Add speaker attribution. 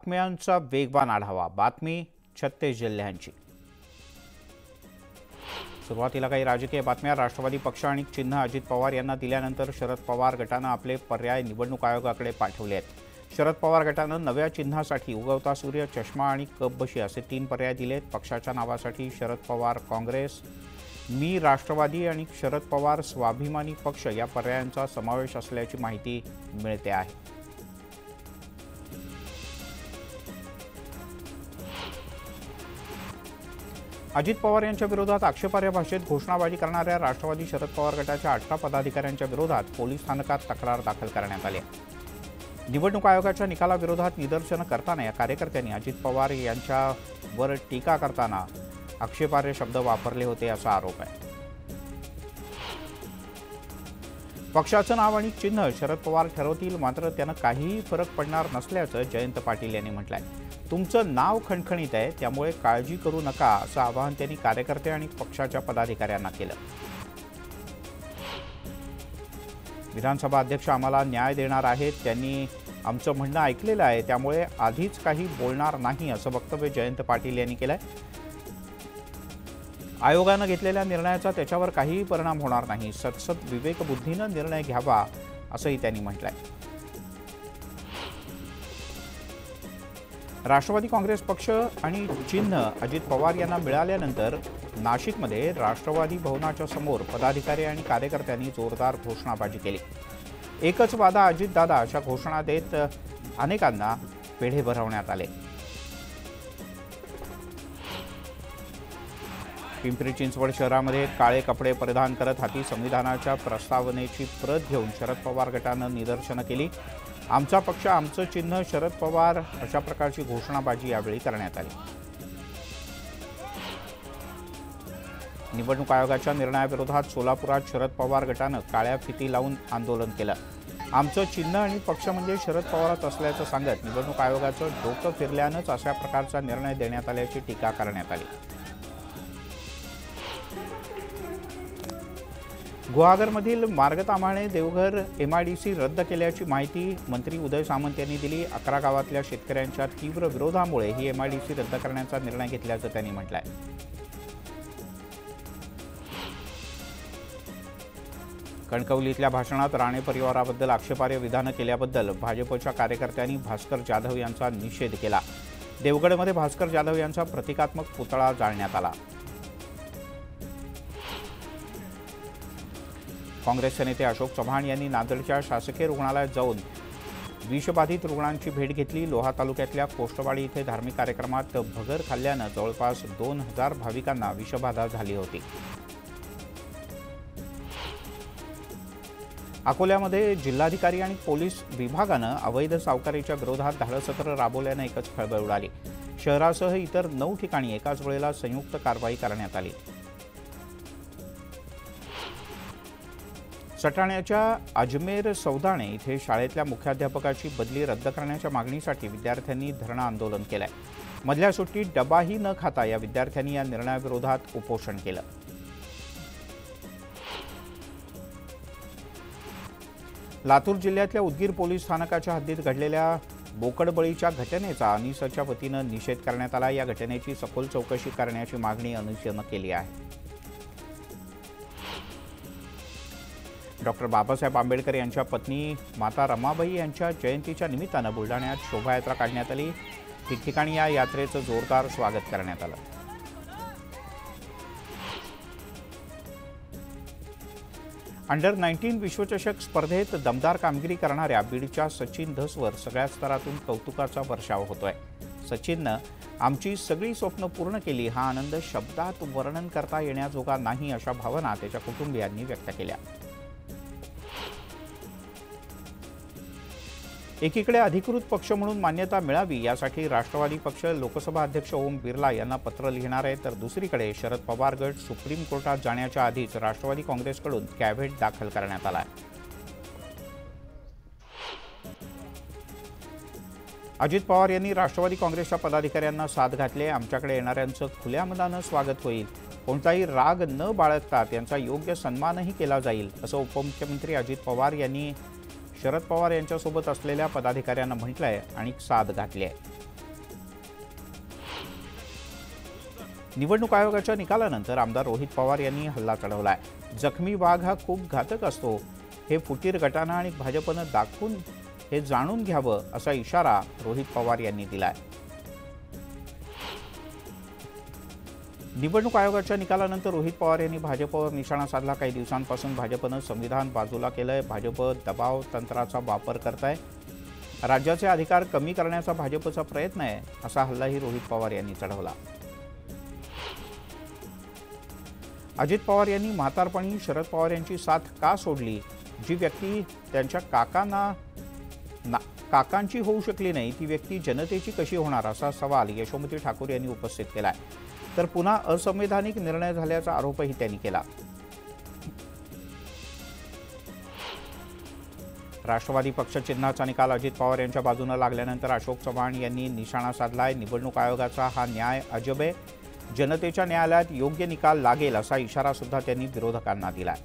Speaker 1: बातम्यांचा वेगवान आढावा. बातमी 36 जिल्ह्यांची. सुरुवातीला काही राजकीय बातम्या. राष्ट्रवादी पक्ष आणि चिन्ह अजित पवार यांना दिल्यानंतर शरद पवार गटानं आपले पर्याय निवडणूक आयोगाकडे पाठवले आहेत. शरद पवार गटानं नव्या चिन्हासाठी उगवता सूर्य, चष्मा आणि कपबशी असे 3 पर्याय दिलेत. पक्षाच्या नावासाठी शरद पवार काँग्रेस, मी राष्ट्रवादी आणि शरद पवार स्वाभिमानी पक्ष या पर्यायांचा समावेश असल्याची माहिती मिळते आहे. अजित पवार यांच्या विरोधात आक्षेपार्ह भाषेत घोषणाबाजी करणाऱ्या राष्ट्रवादी शरद पवार गटाच्या 18 पदाधिकाऱ्यांच्या विरोधात पोलीस स्थानकात तक्रार दाखल करण्यात आली. निवडणूक आयोगाच्या निकालाविरोधात निदर्शनं करताना या कार्यकर्त्यांनी अजित पवार यांच्यावर टीका करताना आक्षेपार्ह शब्द वापरले होते असा आरोप आहे. पक्षाचं नाव आणि चिन्ह शरद पवार ठरवतील, मात्र त्यानं काहीही फरक पडणार नसल्याचं जयंत पाटील यांनी म्हटलंय. तुमचं नाव खणखणीत आहे, त्यामुळे काळजी करू नका असं आवाहन त्यांनी कार्यकर्ते आणि पक्षाच्या पदाधिकाऱ्यांना केलं. विधानसभा अध्यक्ष आम्हाला न्याय देणार आहेत, त्यांनी आमचं म्हणणं ऐकलेलं आहे, त्यामुळे आधीच काही बोलणार नाही असं वक्तव्य जयंत पाटील यांनी केलंय. आयोगानं घेतलेल्या निर्णयाचा त्याच्यावर काहीही परिणाम होणार नाही, सतसत विवेकबुद्धीनं निर्णय घ्यावा असंही त्यांनी म्हटलंय. राष्ट्रवादी काँग्रेस पक्ष आणि चिन्ह अजित पवार यांना मिळाल्यानंतर नाशिकमध्ये राष्ट्रवादी भवनाच्या समोर पदाधिकारी आणि कार्यकर्त्यांनी जोरदार घोषणाबाजी केली. एकच वादा अजितदादा अशा घोषणा देत अनेकांना पेढे भरवण्यात आले. पिंपरी चिंचवड शहरामध्ये काळे कपडे परिधान करत हाती संविधानाच्या प्रस्तावनेची प्रत घेऊन शरद पवार गटानं निदर्शनं केली. आमचा पक्ष, आमचं चिन्ह, शरद पवार अशा प्रकारची घोषणाबाजी यावेळी करण्यात आली. निवडणूक आयोगाच्या निर्णयाविरोधात सोलापुरात शरद पवार गटानं काळ्या फिती लावून आंदोलन केलं. आमचं चिन्ह आणि पक्ष म्हणजे शरद पवारच असल्याचं सांगत निवडणूक आयोगाचं डोकं फिरल्यानंच अशा प्रकारचा निर्णय देण्यात आल्याची टीका करण्यात आली. गुहागरमधील मार्गताम्हाणे देवघर MIDC रद्द केल्याची माहिती मंत्री उदय सामंत यांनी दिली. 11 गावातल्या शेतकऱ्यांच्या तीव्र विरोधामुळे ही MIDC रद्द करण्याचा निर्णय घेतल्याचं त्यांनी म्हटलंय. कणकवलीतल्या भाषणात राणे परिवाराबद्दल आक्षेपार्ह विधानं केल्याबद्दल भाजपच्या कार्यकर्त्यांनी भास्कर जाधव यांचा निषेध केला. देवगडमध्ये भास्कर जाधव यांचा प्रतिकात्मक पुतळा जाळण्यात आला. काँग्रेसचे नेते अशोक चव्हाण यांनी नांदेडच्या शासकीय रुग्णालयात जाऊन विषबाधित रुग्णांची भेट घेतली. लोहा तालुक्यातल्या कोष्टवाडी इथे धार्मिक कार्यक्रमात भगर खाल्ल्यानं जवळपास 2000 भाविकांना विषबाधा झाली होती. अकोल्यामध्ये जिल्हाधिकारी आणि पोलीस विभागानं अवैध सावकारीच्या विरोधात धाडसत्र राबवल्यानं एकच खळबळ उडाली. शहरासह इतर 9 ठिकाणी एकाच वेळेला संयुक्त कारवाई करण्यात आली. सटाण्याच्या अजमेर सौदाणे इथे शाळेतल्या मुख्याध्यापकाची बदली रद्द करण्याच्या मागणीसाठी विद्यार्थ्यांनी धरणं आंदोलन केलंय. मधल्या सुट्टीत डबाही न खाता या विद्यार्थ्यांनी या निर्णयाविरोधात उपोषण केलं. लातूर जिल्ह्यातल्या उदगीर पोलीस स्थानकाच्या हद्दीत घडलेल्या बोकडबळीच्या घटनेचा अनिसच्या वतीनं निषेध करण्यात आला. या घटनेची सखोल चौकशी करण्याची मागणी अनिसनं केली आहे. डॉक्टर बाबासाहेब आंबेडकर यांच्या पत्नी माता रमाबाई यांच्या जयंतीच्या निमित्तानं बुलढाण्यात शोभायात्रा काढण्यात आली. ठिकठिकाणी या यात्रेचं जोरदार स्वागत करण्यात आलं. अंडर-19 विश्वचषक स्पर्धेत दमदार कामगिरी करणाऱ्या बीडच्या सचिन धसवर सगळ्या स्तरातून कौतुकाचा वर्षाव होतोय. सचिननं आमची सगळी स्वप्न पूर्ण केली, हा आनंद शब्दात वर्णन करता येण्याजोगा नाही अशा भावना त्याच्या कुटुंबियांनी व्यक्त केल्या. एकीकडे अधिकृत पक्ष म्हणून मान्यता मिळावी यासाठी राष्ट्रवादी पक्ष लोकसभा अध्यक्ष ओम बिर्ला यांना पत्र लिहिणार आहे, तर दुसरीकडे शरद पवार गट सुप्रीम कोर्टात जाण्याच्या आधीच राष्ट्रवादी काँग्रेसकडून कॅव्हेट दाखल करण्यात आला आहे. अजित पवार यांनी राष्ट्रवादी काँग्रेसच्या पदाधिकाऱ्यांना साथ घातली. आमच्याकडे येणाऱ्यांचं खुल्या मनानं स्वागत होईल, कोणताही राग न बाळगता त्यांचा योग्य सन्मानही केला जाईल असं उपमुख्यमंत्री अजित पवार यांनी शरद पवार यांच्यासोबत असलेल्या पदाधिकाऱ्यांना म्हटलंय आणि साथ घातली आहे. निवडणूक आयोगाच्या निकालानंतर आमदार रोहित पवार यांनी हल्ला चढवलाय. जखमी वाघ हा खूप घातक असतो, हे फुटीर गटानं आणि भाजपनं दाखवून हे जाणून घ्यावं असा इशारा रोहित पवार यांनी दिलाय. निवडणूक आयोगाच्या निकालानंतर रोहित पवार यांनी भाजपवर निशाणा साधला. काही दिवसांपासून भाजपनं संविधान बाजूला केलंय. भाजप दबाव तंत्राचा वापर करताय. राज्याचे अधिकार कमी करण्याचा भाजपचा प्रयत्न आहे, असा हल्लाही रोहित पवार यांनी चढवला. अजित पवार यांनी म्हातारपणी शरद पवार यांची साथ का सोडली? जी व्यक्ती त्यांच्या काकांची होऊ शकली नाही, ती व्यक्ती जनतेची कशी होणार, असा सवाल यशोमती ठाकूर यांनी उपस्थित केलाय. तर पुन्हा असंवैधानिक निर्णय झाल्याचा आरोपही त्यांनी केला. राष्ट्रवादी पक्ष चिन्हाचा निकाल अजित पवार यांच्या बाजूने लागल्यानंतर अशोक चव्हाण यांनी निशाणा साधलाय. निवडणूक आयोगाचा हा न्याय अजब आहे. जनतेच्या न्यायालयात योग्य निकाल लागेल असा इशारा सुद्धा त्यांनी विरोधकांना दिलाय.